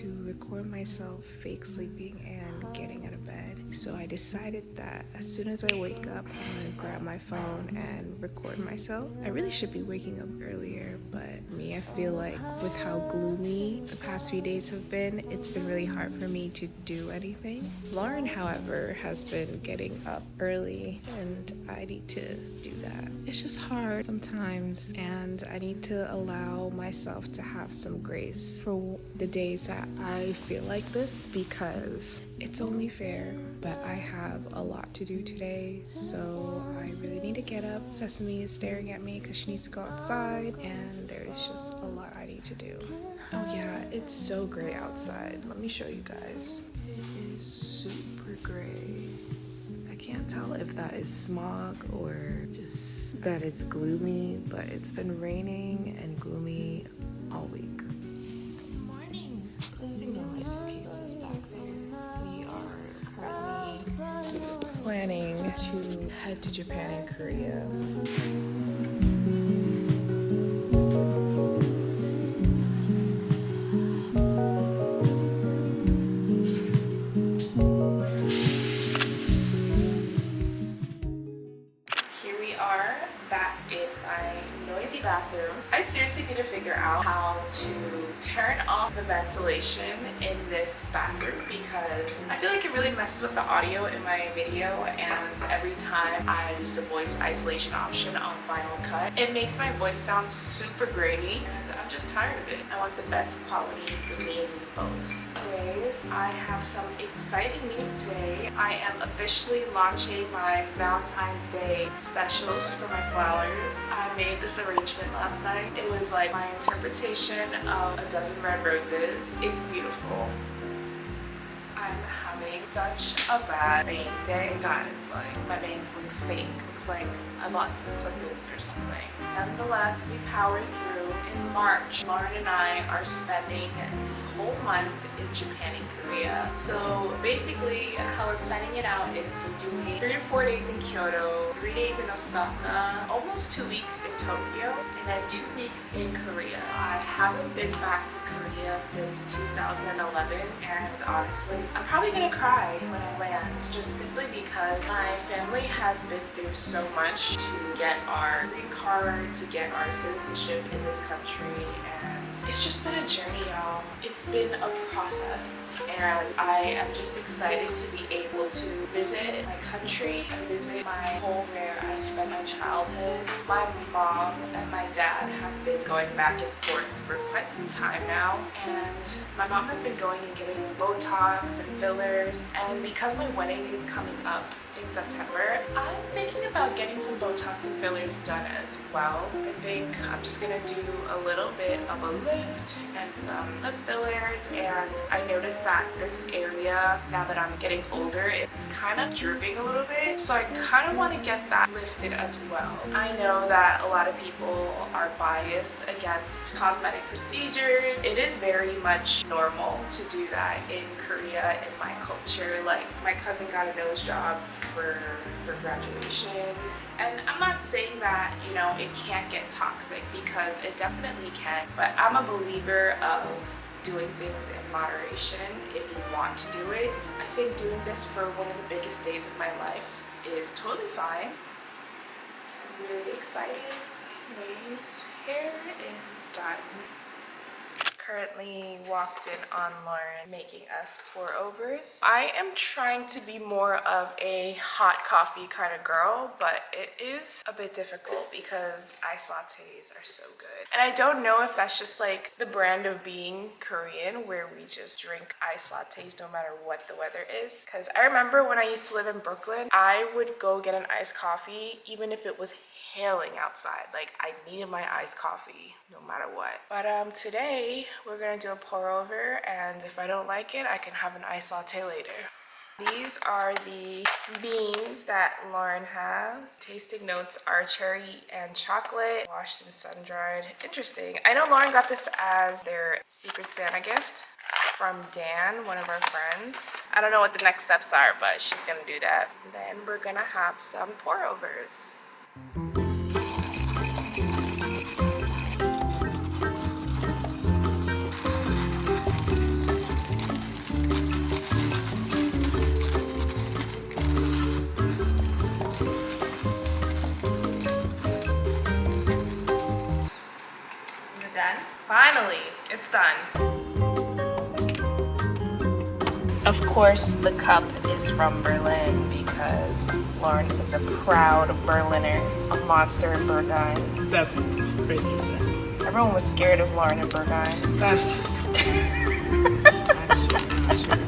to record myself fake sleeping and getting out of bed. So I decided that as soon as I wake up, I'm gonna grab my phone and record myself. I really should be waking up earlier, but I feel like with how gloomy the past few days have been, it's been really hard for me to do anything. Lauren, however, has been getting up early and I need to do that. It's just hard sometimes, and I need to allow myself to have some grace for the days that I feel like this, because it's only fair, but I have a lot to do today, so I really need to get up. Sesame is staring at me because she needs to go outside, and there's just a lot I need to do. Oh yeah, it's so gray outside. Let me show you guys. It is super gray. I can't tell if that is smog or just that it's gloomy, but it's been raining and gloomy all week. Good morning. Please ignore my suitcases back there. We are currently planning to head to Japan and Korea. Bathroom. I seriously need to figure out how to turn off the ventilation in this bathroom because I feel like it really messes with the audio in my video, and every time I use the voice isolation option on Final Cut, it makes my voice sound super grainy, and I'm just tired of it. I want the best quality for me and you both. Anyways, I have some exciting news today. I am officially launching my Valentine's Day specials for my flowers. I made this arrangement last night. It was like my interpretation of a dozen red roses. It's beautiful. I'm having such a bad bang day. Guys, like, my bangs look fake. Looks like I bought some clip-ins or something. Nonetheless, we power through. In March, Lauren and I are spending the whole month in Japan and Korea. So basically, how we're planning it out is we're doing 3 to 4 days in Kyoto, 3 days in Osaka, almost 2 weeks in Tokyo, and then 2 weeks in Korea. I haven't been back to Korea since 2011, and honestly, I'm probably gonna cry when I land, just simply because my family has been through so much to get our green card, to get our citizenship in this country, and it's just been a journey, y'all. It's been a process, and I am just excited to be able to visit my country and visit my home where I spent my childhood. My mom and my dad have been going back and forth for quite some time now, and my mom has been going and getting Botox and fillers, and because my wedding is coming up in September, I'm thinking about getting some Botox and fillers done as well. I think I'm just gonna do a little bit of a lift and some lip fillers, and I noticed that this area, now that I'm getting older, it's kind of drooping a little bit, so I kind of want to get that lifted as well. I know that a lot of people are biased against cosmetic procedures. It is very much normal to do that in Korea, in my culture. Like, my cousin got a nose job for graduation, and I'm not saying that, you know, it can't get toxic, because it definitely can, but I'm a believer of doing things in moderation if you want to do it. I think doing this for one of the biggest days of my life is totally fine. I'm really excited. Anyways, hair is done. Currently walked in on Lauren making us pour overs. I am trying to be more of a hot coffee kind of girl, but it is a bit difficult because ice lattes are so good. And I don't know if that's just like the brand of being Korean, where we just drink ice lattes no matter what the weather is. Because I remember when I used to live in Brooklyn, I would go get an iced coffee even if it was hailing outside. Like, I needed my iced coffee no matter what. But today we're gonna do a pour over, and if I don't like it, I can have an iced latte later. These are the beans that Lauren has. Tasting notes are cherry and chocolate, washed and sun-dried. Interesting. I know Lauren got this as their Secret Santa gift from Dan, one of our friends. I don't know what the next steps are, but she's gonna do that. Then we're gonna have some pour overs. done. Of course, the cup is from Berlin because Lauren is a proud Berliner, a monster in Bergheim. That's crazy, isn't it? Everyone was scared of Lauren in Bergheim. That's...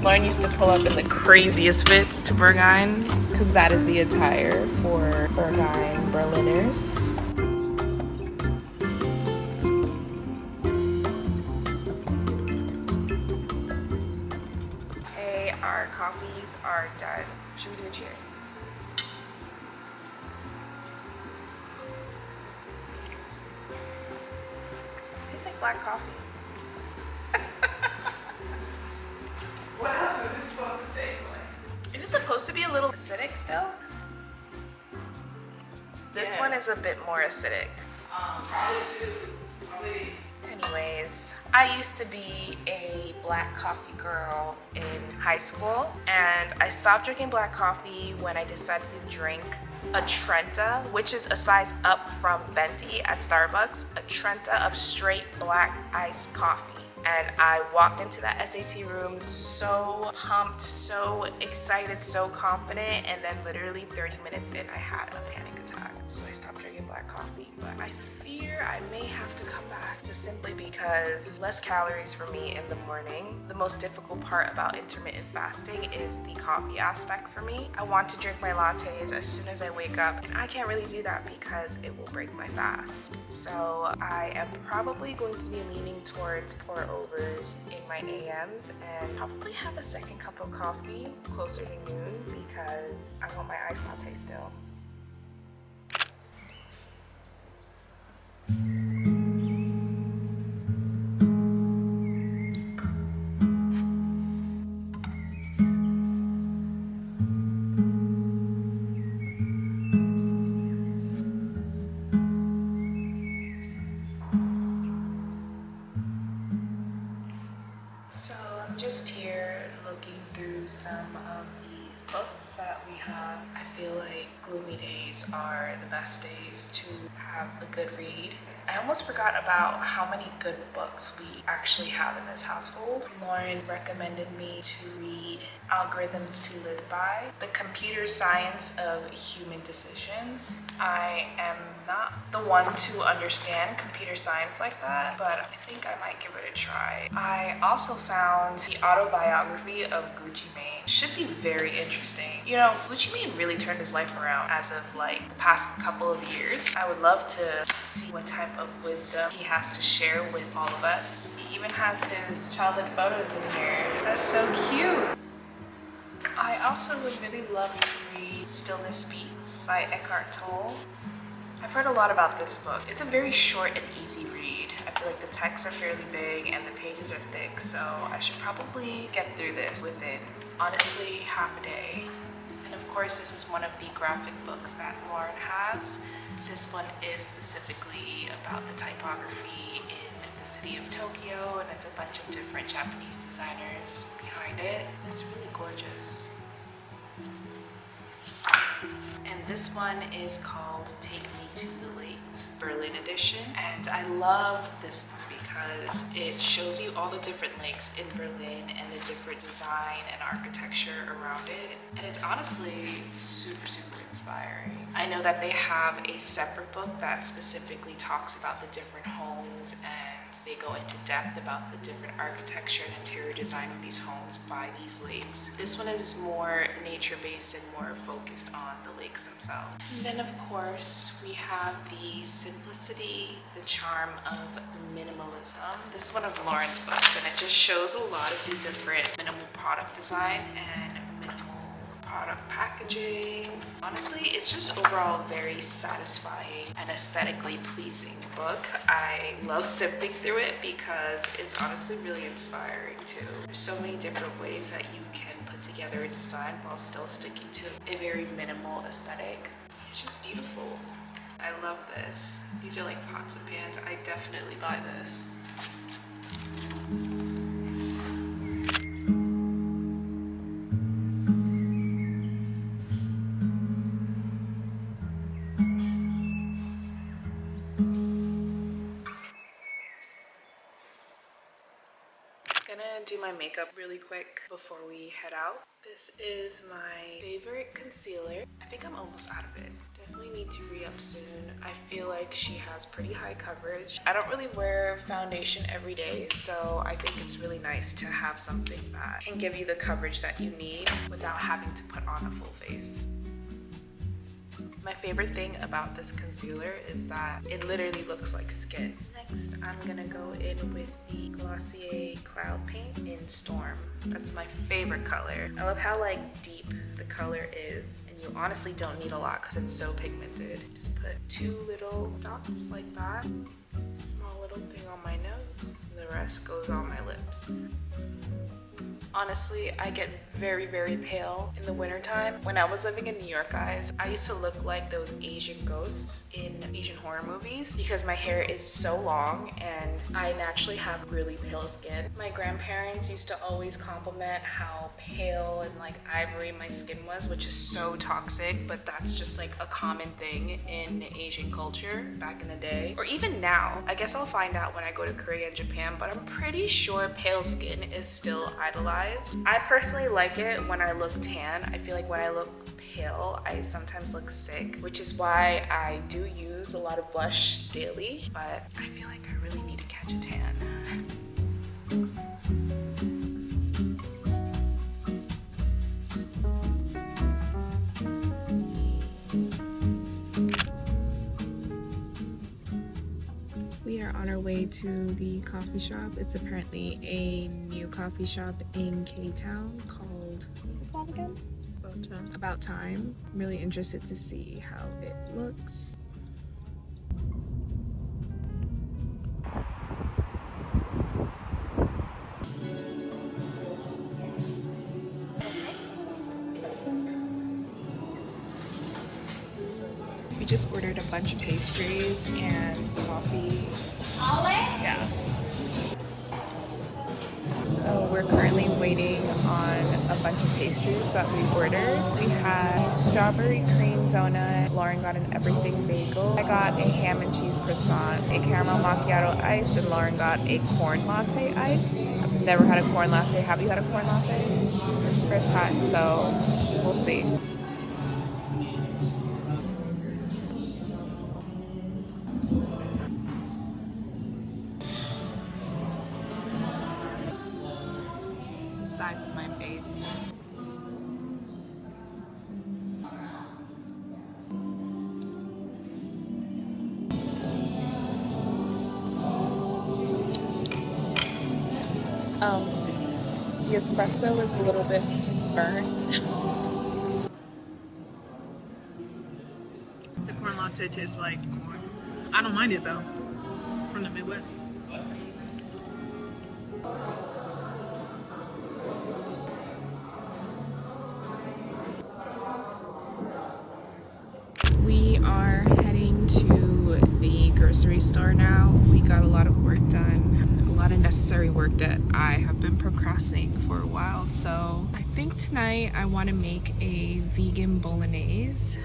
Lauren used to pull up in the craziest fits to Bergheim because that is the attire for Bergheim Berliners. Okay, our coffees are done. Should we do a cheers? Tastes like black coffee. What else is it supposed to taste like? Is it supposed to be a little acidic still? This one is a bit more acidic. Probably. Anyways, I used to be a black coffee girl in high school, and I stopped drinking black coffee when I decided to drink a Trenta, which is a size up from venti at Starbucks, a Trenta of straight black iced coffee. And I walked into that SAT room so pumped, so excited, so confident, and then literally 30 minutes in, I had a panic attack. So I stopped drinking black coffee, but I fear I may have to come back just simply because less calories for me in the morning. The most difficult part about intermittent fasting is the coffee aspect for me. I want to drink my lattes as soon as I wake up, and I can't really do that because it will break my fast. So I am probably going to be leaning towards pour overs in my AMs and probably have a second cup of coffee closer to noon because I want my iced latte still. So I'm just here looking through some of these books that we have. I feel like gloomy days are the best days to have a good read. I almost forgot about how many good books we actually have in this household. Lauren recommended me to read Algorithms to Live By, The Computer Science of Human Decisions. I am not the one to understand computer science like that, but I think I might give it a try. I also found the autobiography of Gucci Mane. Should be very interesting. You know, Gucci Mane really turned his life around as of like the past couple of years. I would love to see what type of wisdom he has to share with all of us. He even has his childhood photos in here. That's so cute. I also would really love to read Stillness Speaks by Eckhart Tolle. I've heard a lot about this book. It's a very short and easy read. I feel like the texts are fairly big and the pages are thick, so I should probably get through this within, honestly, half a day. And of course, this is one of the graphic books that Lauren has. This one is specifically about the typography in the city of Tokyo, and it's a bunch of different Japanese designers behind it. It's really gorgeous. And this one is called Take Me to the Lakes, Berlin edition. And I love this one because it shows you all the different lakes in Berlin and the different design and architecture around it. And it's honestly super, super inspiring. I know that they have a separate book that specifically talks about the different homes, and they go into depth about the different architecture and interior design of these homes by these lakes. This one is more nature-based and more focused on the lakes themselves. And then of course we have the simplicity, the charm of minimalism. This is one of Lauren's books, and it just shows a lot of these different minimal product design and minimal product packaging. Honestly, it's just overall very satisfying and aesthetically pleasing book. I love sifting through it because it's honestly really inspiring too. There's so many different ways that you can put together a design while still sticking to a very minimal aesthetic. It's just beautiful. I love this. These are like pots and pans. I definitely buy this. my makeup really quick before we head out. This is my favorite concealer. I think I'm almost out of it. Definitely need to re-up soon. I feel like she has pretty high coverage. I don't really wear foundation every day, so I think it's really nice to have something that can give you the coverage that you need without having to put on a full face. My favorite thing about this concealer is that it literally looks like skin. Next, I'm gonna go in with the Glossier Cloud Paint in Storm. That's my favorite color. I love how like deep the color is, and you honestly don't need a lot because it's so pigmented. Just put 2 little dots like that. Small little thing on my nose, and the rest goes on my lips. Honestly, I get very, very pale in the wintertime. When I was living in New York, guys, I used to look like those Asian ghosts in Asian horror movies because my hair is so long and I naturally have really pale skin. My grandparents used to always compliment how pale and like ivory my skin was, which is so toxic, but that's just like a common thing in Asian culture back in the day. Or even now. I guess I'll find out when I go to Korea and Japan, but I'm pretty sure pale skin is still idolized. I personally like it when I look tan. I feel like when I look pale, I sometimes look sick, which is why I do use a lot of blush daily, but I feel like I really need to catch a tan. We are on our way to the coffee shop. It's apparently a new coffee shop in K-Town called, what's it called again? About Time. I'm really interested to see how it looks. We just ordered a bunch of pastries and coffee. Yeah. So we're currently waiting on a bunch of pastries that we ordered. We had strawberry cream donut. Lauren got an everything bagel. I got a ham and cheese croissant, a caramel macchiato iced, and Lauren got a corn latte iced. I've never had a corn latte. Have you had a corn latte? It's the first time, so we'll see. Size of my face. The espresso is a little bit burnt. The corn latte tastes like corn. I don't mind it though. From the Midwest. We are heading to the grocery store now. We got a lot of work done, a lot of necessary work that I have been procrastinating for a while. So I think tonight I want to make a vegan bolognese.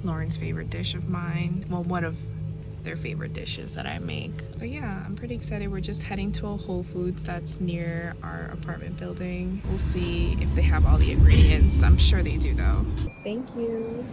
Lauren's favorite dish of mine. Well, one of their favorite dishes that I make. But yeah, I'm pretty excited. We're just heading to a Whole Foods that's near our apartment building. We'll see if they have all the ingredients. I'm sure they do though. Thank you.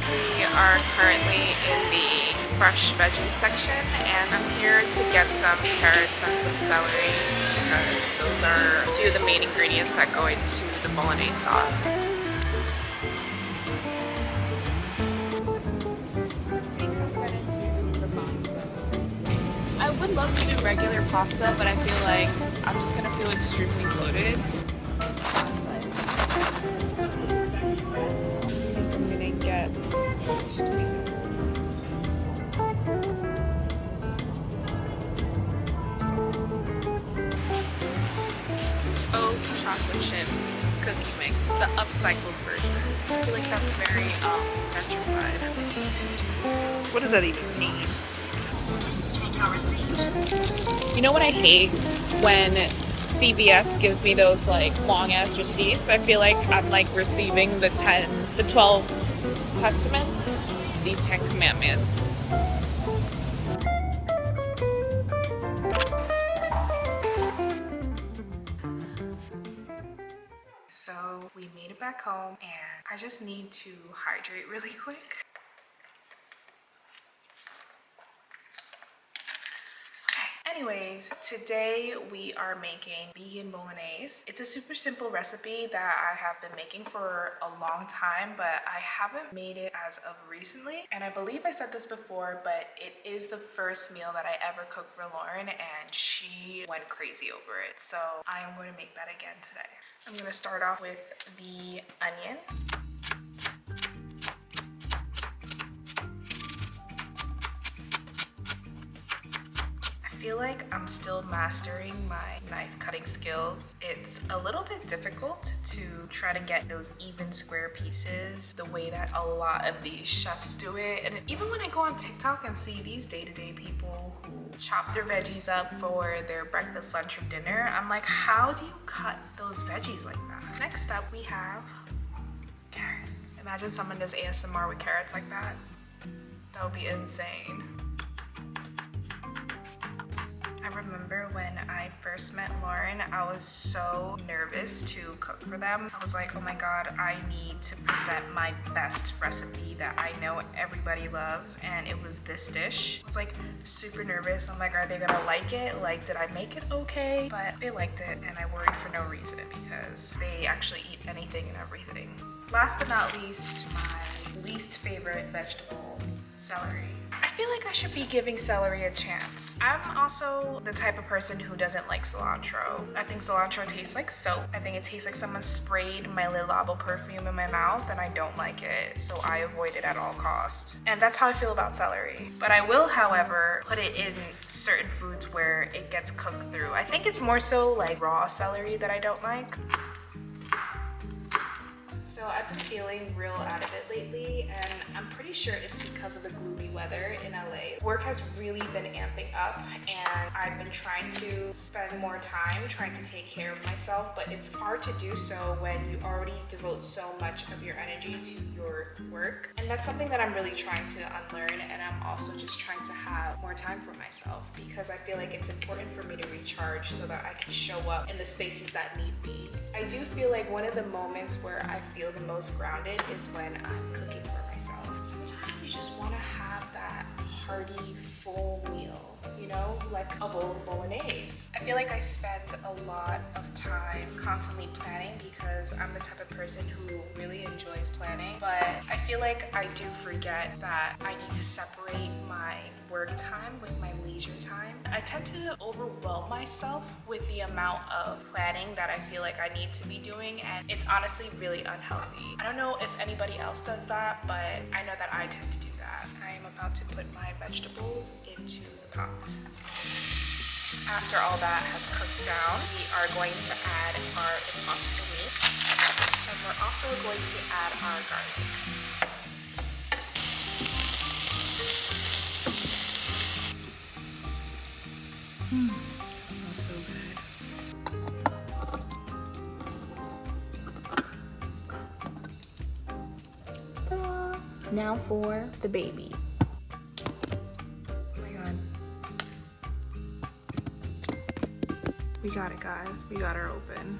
We are currently in the fresh veggies section, and I'm here to get some carrots and some celery because those are a few of the main ingredients that go into the bolognese sauce. I would love to do regular pasta, but I feel like I'm just gonna feel extremely bloated. I'm gonna get oat chocolate chip cookie mix, the upcycled version. I feel like that's very gentrified. What does that even mean? Please take your receipt. You know what I hate? When CVS gives me those like long ass receipts. I feel like I'm like receiving the 12 testaments, the 10 commandments. back home and I just need to hydrate really quick. Anyways, today we are making vegan bolognese. It's a super simple recipe that I have been making for a long time, but I haven't made it as of recently. And I believe I said this before, but it is the first meal that I ever cooked for Lauren and she went crazy over it. So I'm going to make that again today. I'm going to start off with the onion. I feel like I'm still mastering my knife cutting skills. It's a little bit difficult to try to get those even square pieces the way that a lot of these chefs do it. And even when I go on TikTok and see these day-to-day people who chop their veggies up for their breakfast, lunch, or dinner, I'm like, how do you cut those veggies like that? Next up, we have carrots. Imagine someone does ASMR with carrots like that. That would be insane. I remember when I first met Lauren, I was so nervous to cook for them. I was like, oh my God, I need to present my best recipe that I know everybody loves. And it was this dish. I was like super nervous. I'm like, are they gonna like it? Like, did I make it okay? But they liked it and I worried for no reason because they actually eat anything and everything. Last but not least, my least favorite vegetable, celery. I feel like I should be giving celery a chance. I'm also the type of person who doesn't like cilantro. I think cilantro tastes like soap. I think it tastes like someone sprayed my Le Labo perfume in my mouth and I don't like it, so I avoid it at all costs. And that's how I feel about celery. But I will, however, put it in certain foods where it gets cooked through. I think it's more so like raw celery that I don't like. So I've been feeling real out of it lately and I'm pretty sure it's because of the gloomy weather in LA. Work has really been amping up and I've been trying to spend more time trying to take care of myself, but it's hard to do so when you already devote so much of your energy to your work. And that's something that I'm really trying to unlearn, and I'm also just trying to have more time for myself because I feel like it's important for me to recharge so that I can show up in the spaces that need me. I do feel like one of the moments where I feel the most grounded is when I'm cooking for myself. Sometimes you just want to have that hearty, full meal, you know, like a bowl of bolognese. I feel like I spend a lot of time constantly planning because I'm the type of person who really enjoys planning, but I feel like I do forget that I need to separate my work time with my leisure time. I tend to overwhelm myself with the amount of planning that I feel like I need to be doing, and it's honestly really unhealthy. I don't know if anybody else does that, but I know that I tend to do that. I am about to put my vegetables into the pot. After all that has cooked down, we are going to add our impossible meat, and we're also going to add our garlic. Smells so good. Ta-da! Now for the baby. Oh my God. We got it, guys. We got her open.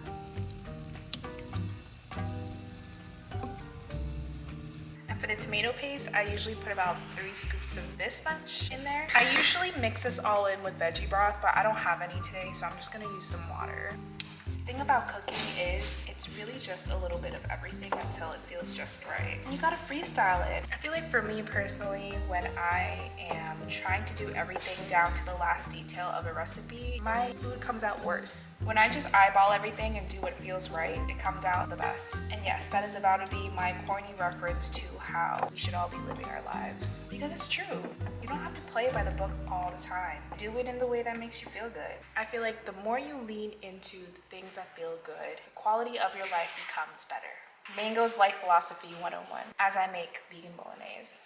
For the tomato paste, I usually put about 3 scoops of this much in there. I usually mix this all in with veggie broth, but I don't have any today, so I'm just gonna use some water. The thing about cooking is it's really just a little bit of everything until it feels just right. And you gotta freestyle it. I feel like for me personally, when I am trying to do everything down to the last detail of a recipe, my food comes out worse. When I just eyeball everything and do what feels right, it comes out the best. And yes, that is about to be my corny reference to how we should all be living our lives. Because it's true. You don't have to play by the book all the time. Do it in the way that makes you feel good. I feel like the more you lean into the things that feel good, the quality of your life becomes better. Mango's Life Philosophy 101 as I make vegan bolognese.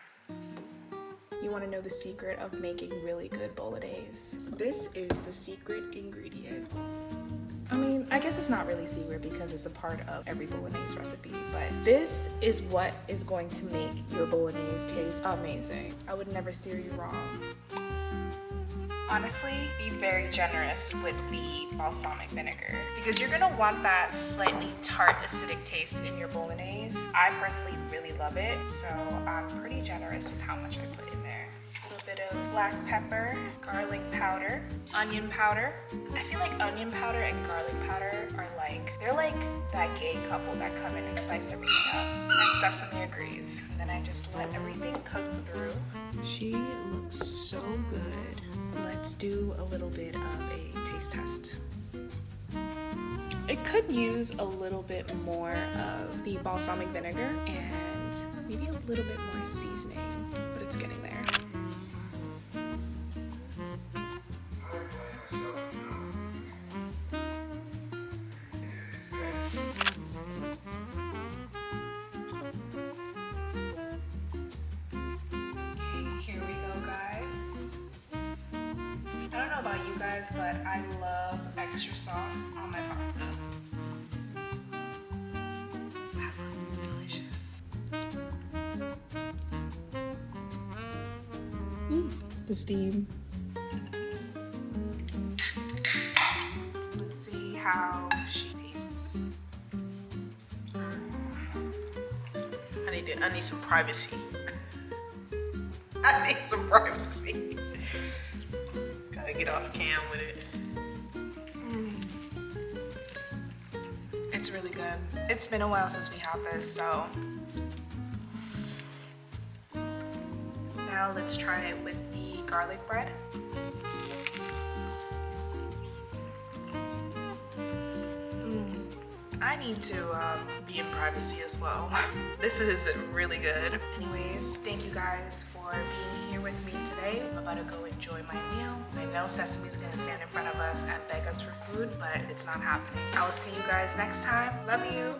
You want to know the secret of making really good bolognese? This is the secret ingredient. I mean, I guess it's not really secret because it's a part of every bolognese recipe, but this is what is going to make your bolognese taste amazing. I would never steer you wrong. Honestly, be very generous with the balsamic vinegar because you're gonna want that slightly tart acidic taste in your bolognese. I personally really love it, so I'm pretty generous with how much I put in there. A little bit of black pepper, garlic powder, onion powder. I feel like onion powder and garlic powder are they're like that gay couple that come in and spice everything up. And Sesame agrees. And then I just let everything cook through. She looks so good. Let's do a little bit of a taste test. It could use a little bit more of the balsamic vinegar and maybe a little bit more seasoning, but it's getting there. Here we go, guys. I don't know about you guys, but I love extra sauce on my pasta. That looks delicious. The steam. Let's see how she tastes. I need some privacy. I need some privacy. Gotta get off cam with it. It's really good. It's been a while since we had this, so. Now let's try it with the garlic bread. I need to be in privacy as well. This is really good. Anyways, thank you guys for being here with me today. I'm about to go enjoy my meal. I know Sesame's gonna stand in front of us and beg us for food, but it's not happening. I will see you guys next time. Love you.